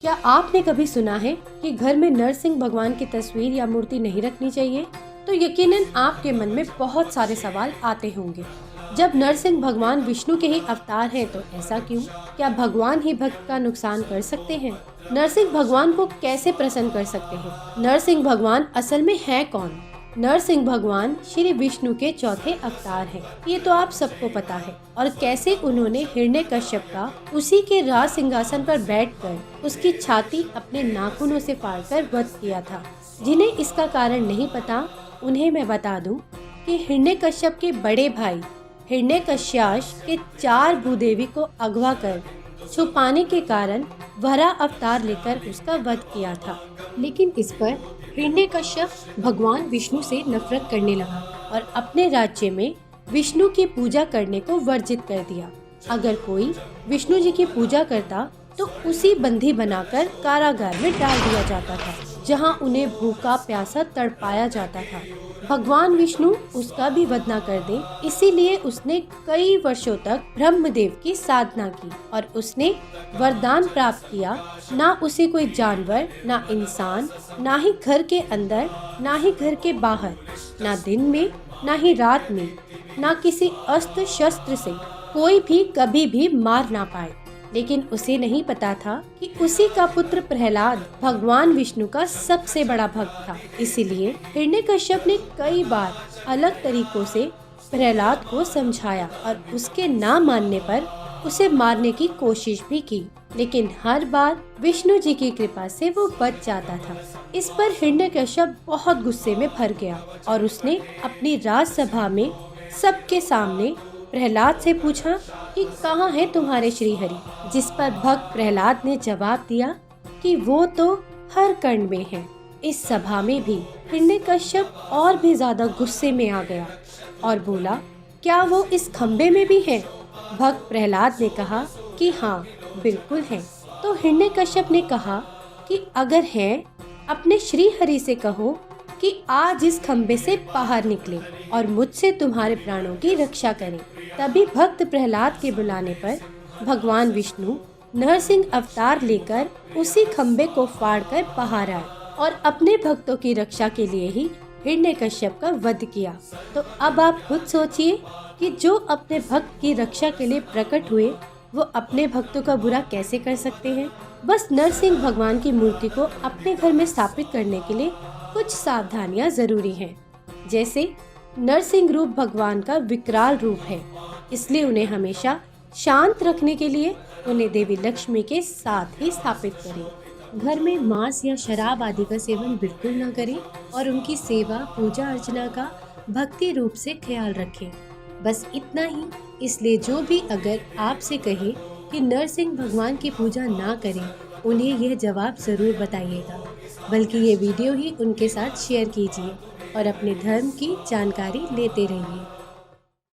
क्या आपने कभी सुना है कि घर में नरसिंह भगवान की तस्वीर या मूर्ति नहीं रखनी चाहिए? तो यकीनन आपके मन में बहुत सारे सवाल आते होंगे। जब नरसिंह भगवान विष्णु के ही अवतार हैं तो ऐसा क्यों? क्या भगवान ही भक्त का नुकसान कर सकते हैं? नरसिंह भगवान को कैसे प्रसन्न कर सकते हैं? नरसिंह भगवान असल में है कौन? नरसिंह भगवान श्री विष्णु के चौथे अवतार हैं। ये तो आप सबको पता है। और कैसे उन्होंने हिरण्यकश्यप का उसी के राज सिंहासन पर बैठकर उसकी छाती अपने नाखूनों से फाड़कर वध किया था। जिन्हें इसका कारण नहीं पता, उन्हें मैं बता दूं कि हिरण्यकश्यप के बड़े भाई हिरण्यकश्याश के 4 भूदेवी को अगवा कर छुपाने के कारण वरा अवतार लेकर उसका वध किया था। लेकिन इस पर हिरण्यकश्यप भगवान विष्णु से नफरत करने लगा और अपने राज्य में विष्णु की पूजा करने को वर्जित कर दिया। अगर कोई विष्णु जी की पूजा करता तो उसी बंदी बनाकर कारागार में डाल दिया जाता था, जहां उन्हें भूखा प्यासा तड़पाया जाता था। भगवान विष्णु उसका भी वध न कर दे, इसीलिए उसने कई वर्षों तक ब्रह्मदेव की साधना की और उसने वरदान प्राप्त किया। ना उसे कोई जानवर, ना इंसान, ना ही घर के अंदर, ना ही घर के बाहर, ना दिन में, ना ही रात में, ना किसी अस्त्र शस्त्र से कोई भी कभी भी मार ना पाए। लेकिन उसे नहीं पता था कि उसी का पुत्र प्रहलाद भगवान विष्णु का सबसे बड़ा भक्त था। इसीलिए हिरण्यकश्यप ने कई बार अलग तरीकों से प्रहलाद को समझाया और उसके ना मानने पर उसे मारने की कोशिश भी की, लेकिन हर बार विष्णु जी की कृपा से वो बच जाता था। इस पर हिरण्यकश्यप बहुत गुस्से में भर गया और उसने अपनी राजसभा में सबके सामने प्रहलाद से पूछा कि कहाँ है तुम्हारे श्री हरि, जिस पर भक्त प्रहलाद ने जवाब दिया कि वो तो हर कण में है। इस सभा में भी हिरण्यकश्यप और भी ज्यादा गुस्से में आ गया और बोला, क्या वो इस खम्बे में भी है? भक्त प्रहलाद ने कहा कि हाँ, बिल्कुल है। तो हिरण्यकश्यप ने कहा कि अगर है, अपने श्री हरि से कहो कि आज इस खम्बे से बाहर निकले और मुझसे तुम्हारे प्राणों की रक्षा करें। तभी भक्त प्रहलाद के बुलाने पर भगवान विष्णु नरसिंह अवतार लेकर उसी खम्बे को फाड़कर बाहर आए और अपने भक्तों की रक्षा के लिए ही हिरण्यकश्यप का वध किया। तो अब आप खुद सोचिए कि जो अपने भक्त की रक्षा के लिए प्रकट हुए, वो अपने भक्तों का बुरा कैसे कर सकते हैं। बस नरसिंह भगवान की मूर्ति को अपने घर में स्थापित करने के लिए कुछ सावधानियां जरूरी हैं। जैसे नरसिंह रूप भगवान का विकराल रूप है, इसलिए उन्हें हमेशा शांत रखने के लिए उन्हें देवी लक्ष्मी के साथ ही स्थापित करें। घर में मांस या शराब आदि का सेवन बिल्कुल न करें और उनकी सेवा पूजा अर्चना का भक्ति रूप से ख्याल रखें। बस इतना ही। इसलिए जो भी अगर आपसे कहे कि नरसिंह भगवान की पूजा ना करें, उन्हें यह जवाब जरूर बताइएगा, बल्कि ये वीडियो ही उनके साथ शेयर कीजिए और अपने धर्म की जानकारी लेते रहिए।